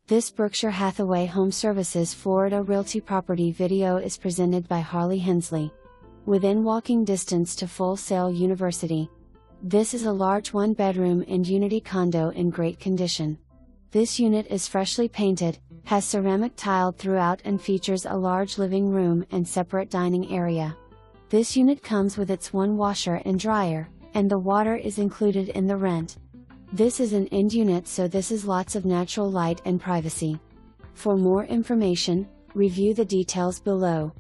This Berkshire Hathaway HomeServices Florida Realty property video is presented by Harley Hensley. Within walking distance to Full Sail University. This is a large one-bedroom and unity condo in great condition. This unit is freshly painted, has ceramic tiled throughout and features a large living room and separate dining area. This unit comes with its one washer and dryer, and the water is included in the rent. This is an end unit, so this is lots of natural light and privacy. For more information, review the details below.